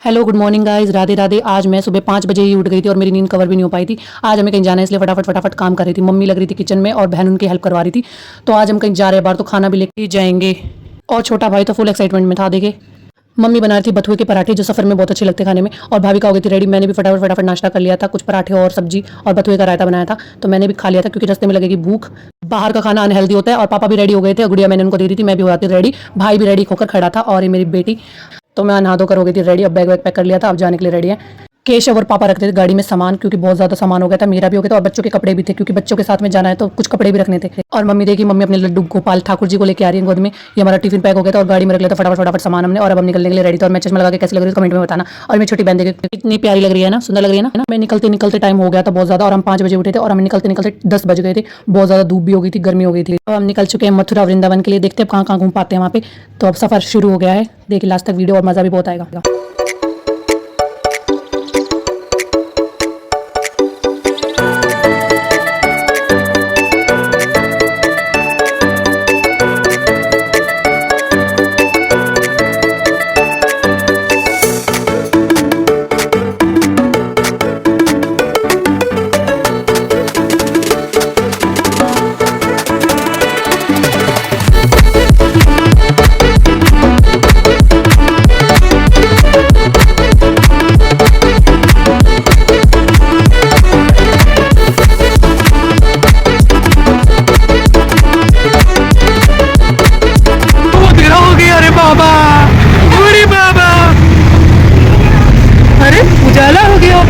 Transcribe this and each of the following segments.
Hello good morning guys, Radhe Radhe. आज मैं सुबह 5 बजे ही उठ गई थी और मेरी नींद कवर भी नहीं हो पाई थी। आज हमें कहीं जाना है इसलिए फटाफट काम कर रही थी। मम्मी लग रही थी किचन में और बहन उनकी हेल्प करवा रही थी। तो आज हम कहीं जा रहे हैं बाहर, तो खाना भी लेके जाएंगे। और छोटा भाई तो फुल एक्साइटमेंट में था। देखे मम्मी बना रही थी बथुए के पराठे, जो सफर में बहुत अच्छे लगते हैं खाने में। और भाभी का हो गई थी रेडी। मैंने भी फटाफट नाश्ता कर लिया था, कुछ पराठे और सब्जी और बथुए का रायता बनाया था, तो मैंने भी खा लिया था क्योंकि रास्ते में लगेगी भूख। बाहर का खाना अनहेल्दी होता है। और पापा भी रेडी हो गए थे, गुड़िया मैंने उनको दे दी थी, मैं भी हो जाती रेडी। भाई भी रेडी होकर खड़ा था और ये मेरी बेटी। तो मैं नहा धोकर हो गई थी रेडी। अब बैग वैग पैक कर लिया था, अब जाने के लिए रेडी है। केशव और पापा रखते थे गाड़ी में सामान, क्योंकि बहुत ज़्यादा सामान हो गया था। मेरा भी हो गया था और बच्चों के कपड़े भी थे, क्योंकि बच्चों के साथ में जाना है तो कुछ कपड़े भी रखने थे। और मम्मी देखी, मम्मी अपने लड्डू गोपाल ठाकुर जी को लेकर आ रही है गोद में। ये हमारा टिफिन पैक हो गया था और गाड़ी में रख लिया था फटाफट सामान हमने। और अब हम निकलने के लिए रेडी था। और मैं चश्मा लगा के कैसे लग रही है कमेंट में बताना। और मेरी छोटी बहन देखी कितनी प्यारी लग रही है ना, सुंदर लग रही है ना। मैं निकलते टाइम हो गया था बहुत ज़्यादा, और हम 5 बजे उठे थे और हम निकलते 10 बज गए थे। बहुत ज़्यादा धूप भी हो गई थी, गर्मी हो गई थी। तो हम निकल चुके हैं मथुरा वृंदावन के लिए। देखते हैं कहाँ घूम पाते हैं वहाँ पे। तो अब सफ़र शुरू हो गया है। देखिए लास्ट तक वीडियो, और मज़ा भी बहुत आएगा। उजाला हो गया।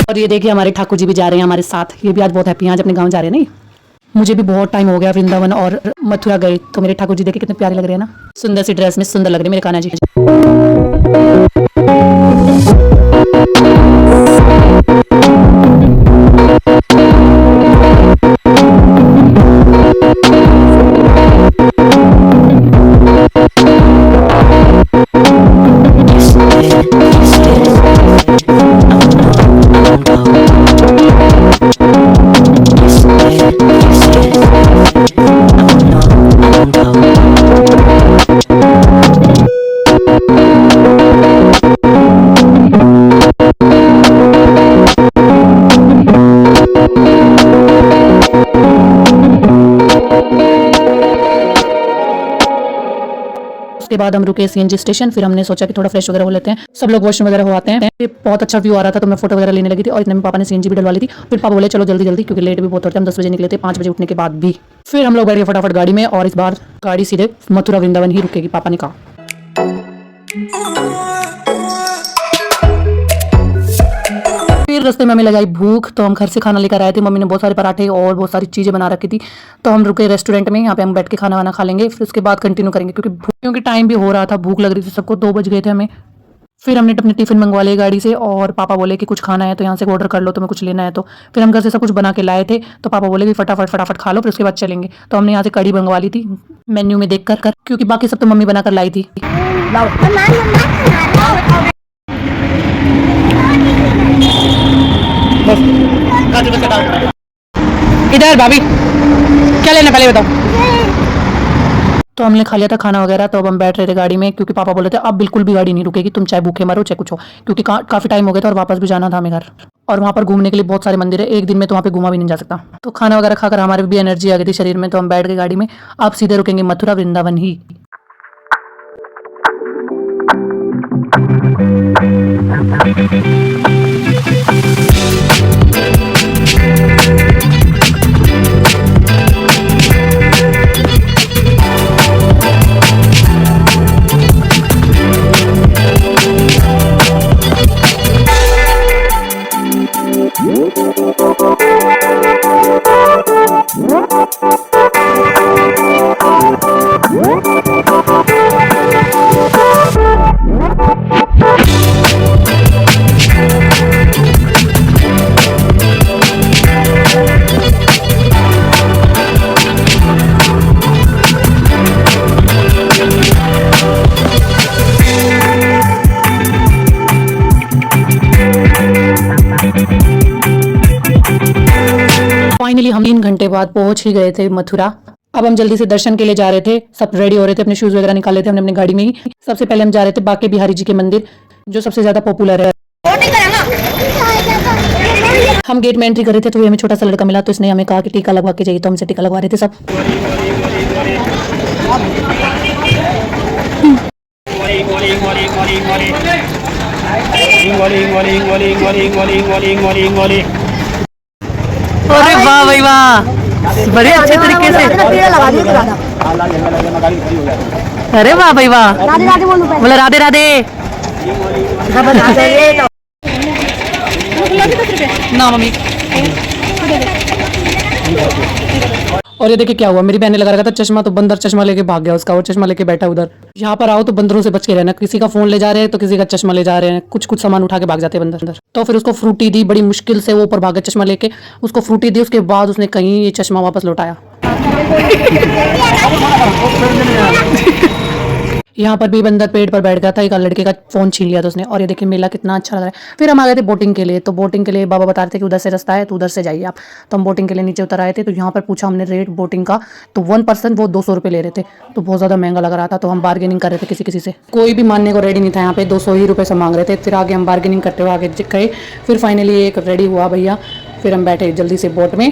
और ये देखिए हमारे ठाकुर जी भी जा रहे हैं हमारे साथ। ये भी आज बहुत हैप्पी हैं, आज अपने गांव जा रहे हैं। नहीं, मुझे भी बहुत टाइम हो गया वृंदावन और मथुरा गए, तो मेरे ठाकुर जी देखे कितने प्यारे लग रहे हैं ना। सुंदर सी ड्रेस में सुंदर लग रहे हैं मेरे कान्हा जी। उसके बाद हम रुके सीएनजी स्टेशन। फिर हमने सोचा कि थोड़ा फ्रेश वगैरह हो लेते हैं, सब लोग वॉशरूम वगैरह हो आते हैं। बहुत अच्छा व्यू आ रहा था, तो मैं फोटो वगैरह लेने लगी थी। और इतने में पापा ने सीएनजी भी डलवा ली थी। फिर पापा बोले चलो जल्दी, क्योंकि लेट भी बहुत होते हैं। हम 10 बजे निकले थे, 5 बजे उठने के बाद भी। फिर हम लोग बैठ गए फटाफट गाड़ी में, और इस बार गाड़ी सीधे मथुरा वृंदावन ही रुकेगी, पापा ने कहा। फिर रास्ते में हमें लगाई भूख, तो हम घर से खाना लेकर आए थे। मम्मी ने बहुत सारे पराठे और बहुत सारी चीज़ें बना रखी थी। तो हम रुके रेस्टोरेंट में, यहाँ पे हम बैठ के खाना वाना खा लेंगे। फिर उसके बाद कंटिन्यू करेंगे, क्योंकि टाइम भी हो रहा था, भूख लग रही थी सबको। 2 बज गए थे हमें। फिर हमने अपने टिफिन मंगवा लिए गाड़ी से, और पापा बोले कि कुछ खाना है तो यहाँ से ऑर्डर कर लो, तुम्हें कुछ लेना है तो। फिर हम घर से सब कुछ बना के लाए थे, तो पापा बोले कि फटाफट खा लो, फिर उसके बाद चलेंगे। तो हमने यहाँ से कढ़ी मंगवा ली थी मेन्यू में देख कर, क्योंकि बाकी सब तो मम्मी बना कर लाई थी। इधर भाभी क्या लेना पहले बताओ। तो हमने खा लिया था खाना वगैरह। तो अब हम बैठ रहे थे गाड़ी में, क्योंकि पापा बोले थे अब बिल्कुल भी गाड़ी नहीं रुकेगी, तुम चाहे भूखे मरो चाहे कुछ हो, क्योंकि काफी टाइम हो गया था और वापस भी जाना था हमें घर। और वहाँ पर घूमने के लिए बहुत सारे मंदिर है, एक दिन में तो वहाँ पे घूमा भी नहीं जा सकता। तो खाना वगैरह खाकर हमारे भी एनर्जी आ गई थी शरीर में। तो हम बैठ गए गाड़ी में। अब सीधे रुकेंगे मथुरा वृंदावन ही। 3 घंटे बाद पहुंच ही गए थे मथुरा। अब हम जल्दी से दर्शन के लिए जा रहे थे, सब रेडी हो रहे थे, अपने शूज वगैरह निकाल रहे थे हमने अपनी गाड़ी में ही। सबसे पहले हम जा रहे थे बांके बिहारी जी के मंदिर, जो सबसे ज्यादा पॉपुलर है। हम गेट में एंट्री कर रहे थे तो हमें छोटा सा लड़का मिला, तो इसने हमें कहा कि टीका लगवा के जाइए, तो हमसे टीका लगवा रहे थे सब। अरे वाह भाई वाह, बड़े अच्छे तरीके से। अरे वाह भाई वाह, बोले राधे राधे। ना मम्मी। और ये देखिए क्या हुआ, मेरी बहन ने लगा रखा था चश्मा, तो बंदर चश्मा लेके भाग गया उसका, और चश्मा लेके बैठा उधर। यहाँ पर आओ तो बंदरों से बच के रहना, किसी का फोन ले जा रहे हैं तो किसी का चश्मा ले जा रहे हैं, कुछ कुछ सामान उठा के भाग जाते हैं बंदर। तो फिर उसको फ्रूटी दी, बड़ी मुश्किल से वो ऊपर भागा चश्मा लेके, उसको फ्रूटी दी, उसके बाद उसने कहीं ये चश्मा वापस लौटाया। यहाँ पर भी बंदर पेड़ पर बैठ गया था, एक लड़के का फोन छीन लिया था उसने। और ये देखिए मेला कितना अच्छा लग रहा है। फिर हम आ गए थे बोटिंग के लिए, तो बोटिंग के लिए बाबा बता रहे थे कि उधर से रास्ता है, तो उधर से जाइए आप। तो हम बोटिंग के लिए नीचे उतर आए थे, तो यहाँ पर पूछा हमने रेट बोटिंग का, तो 1 पर्सन वो 200 रुपये ले रहे थे, तो बहुत ज़्यादा महंगा लग रहा था। तो हम बार्गेनिंग कर रहे थे किसी किसी से, कोई भी मानने को रेडी नहीं था। यहाँ पे 200 ही रुपये से मांग रहे थे। फिर आगे हम बार्गेनिंग करते हुए आगे गए, फिर फाइनली एक रेडी हुआ भैया, फिर हम बैठे जल्दी से बोट में।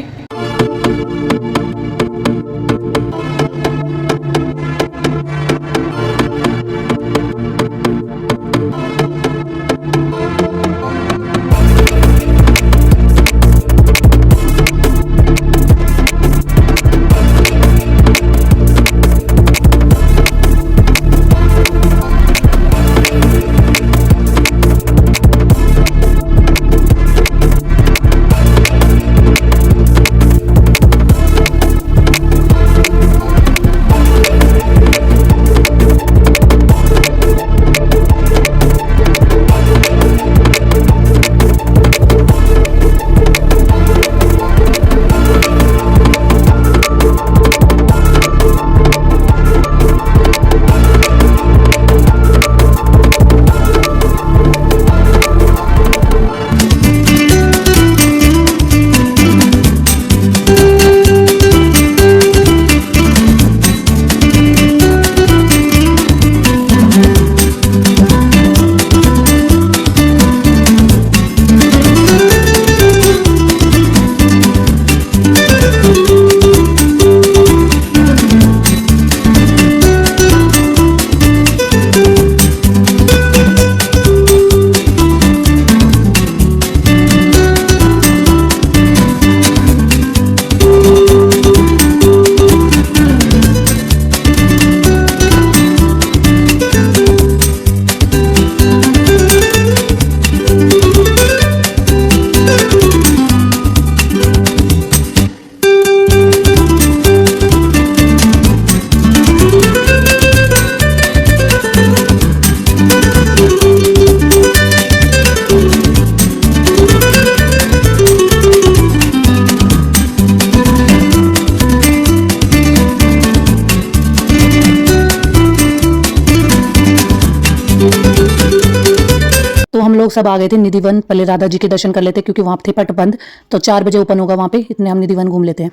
तो हम लोग सब आ गए थे निधिवन, पहले राधा जी के दर्शन कर लेते क्योंकि वहाँ थे पट बंद, तो 4 बजे ओपन होगा वहाँ पे, इतने हम निधिवन घूम लेते हैं।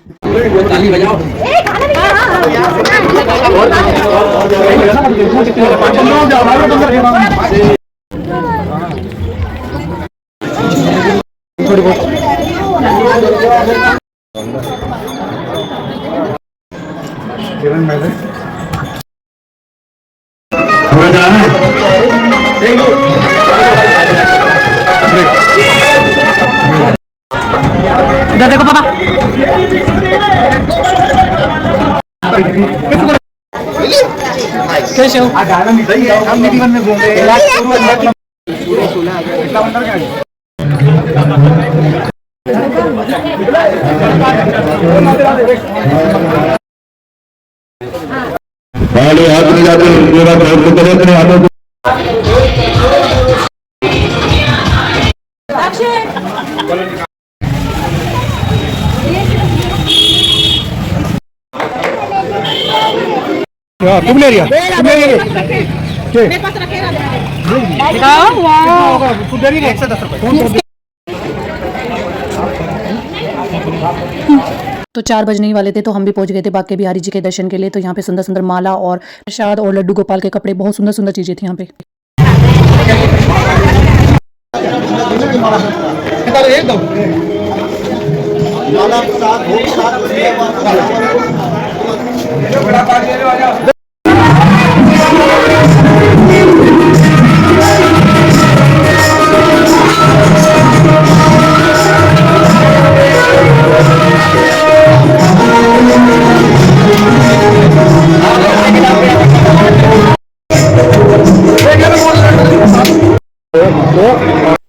थोड़ी बहुत इधर देखो पापा। कैसे हो? हाथ में जाते पूरा प्रयत्न करें अपने हाथों को। तुम ले लिया तो 4 बजने ही वाले थे तो हम भी पहुंच गए थे बांके बिहारी जी के दर्शन के लिए। तो यहाँ पे सुंदर सुंदर माला और प्रसाद और लड्डू गोपाल के कपड़े, बहुत सुंदर सुंदर चीजें थी यहाँ पे।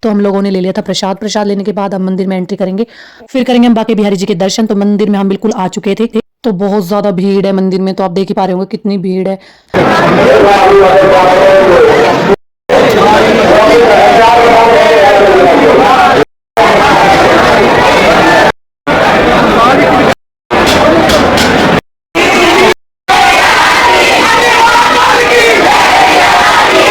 तो हम लोगों ने ले लिया था प्रसाद। प्रसाद लेने के बाद हम मंदिर में एंट्री करेंगे, फिर करेंगे हम बांके बिहारी जी के दर्शन। तो मंदिर में हम बिल्कुल आ चुके थे। तो बहुत ज्यादा भीड़ है मंदिर में, तो आप देख ही पा रहे होंगे कितनी भीड़ है।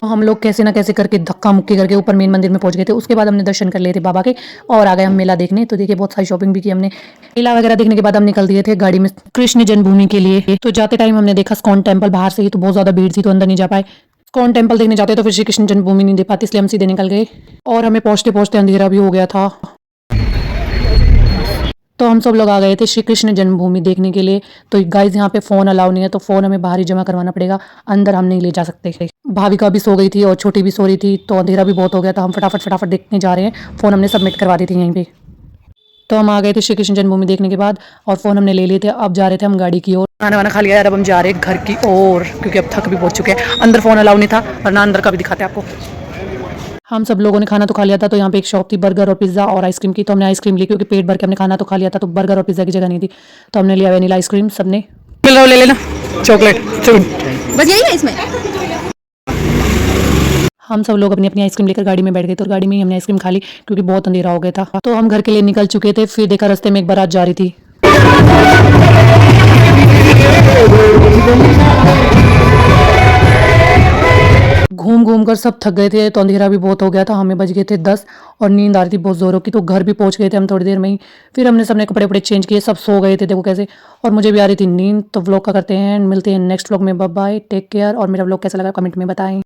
हम लोग कैसे ना कैसे करके धक्का मुक्की करके ऊपर मेन मंदिर में पहुंच गए थे। उसके बाद हमने दर्शन कर लिए थे बाबा के और आ गए हम मेला देखने। तो देखिए बहुत सारी शॉपिंग भी की हमने। मेला वगैरह देखने के बाद हम निकल दिए थे गाड़ी में कृष्ण जन्मभूमि के लिए। तो जाते टाइम हमने देखा स्कॉन टेम्पल बाहर से ही, तो बहुत ज्यादा भीड़ थी तो अंदर नहीं जा पाए। स्कॉन टेम्पल देखने जाते तो फिर श्री कृष्ण जन्मभूमि नहीं दे पाते, इसलिए हम सीधे निकल गए और हमें पहुंचते पहुंचते अंधेरा भी हो गया था। तो हम सब लोग आ गए थे श्री कृष्ण जन्मभूमि देखने के लिए। तो गाइस यहाँ पे फोन अलाउ नहीं है, तो फोन हमें बाहर ही जमा करवाना पड़ेगा, अंदर हम नहीं ले जा सकते। भाविका भी सो गई थी और छोटी भी सो रही थी, तो अंधेरा भी बहुत हो गया था। हम फटाफट देखने जा रहे हैं, फोन हमने सबमिट करवा दी थी यहीं पे। तो हम आ गए थे श्री कृष्ण जन्मभूमि देखने के बाद और फोन हमने ले लिए थे। अब जा रहे थे हम गाड़ी की ओर। खाना वाना खा लिया यार, अब हम जा रहे हैं घर की ओर, क्योंकि अब थक भी पहुंच चुके हैं। अंदर फोन अलाउ नहीं था, वरना अंदर का भी दिखाते आपको। हम सब लोगों ने खाना तो खा लिया था। तो यहाँ पे एक शॉप थी बर्गर और पिज्जा और आइसक्रीम की, तो हमने आइसक्रीम ली क्योंकि पेट भर के हमने खाना तो खा लिया था, तो बर्गर और पिज्जा की जगह नहीं थी। तो हमने लिया वेनिला आइसक्रीम सबने। मिल रहा हो, ले लेना चॉकलेट। बस यही है इसमें। हम सब लोग अपनी अपनी आइसक्रीम लेकर गाड़ी में बैठ गए। तो गाड़ी में ही हमने आइसक्रीम खा ली क्योंकि बहुत अंधेरा हो गया था। तो हम घर के लिए निकल चुके थे। फिर देखा रास्ते में एक बारात जा रही थी। घूम घूम कर सब थक गए थे, तो अंधेरा भी बहुत हो गया था। हमें बज गए थे 10 और नींद आ रही थी बहुत जोरों की। तो घर भी पहुंच गए थे हम थोड़ी देर में ही। फिर हमने सबने कपड़े वपड़े चेंज किए, सब सो गए थे देखो कैसे। और मुझे भी आ रही थी नींद। तो व्लॉग का करते हैं, मिलते हैं नेक्स्ट व्लॉग में। Bye bye, take care. और मेरा व्लॉग कैसा लगा कमेंट में बताएं।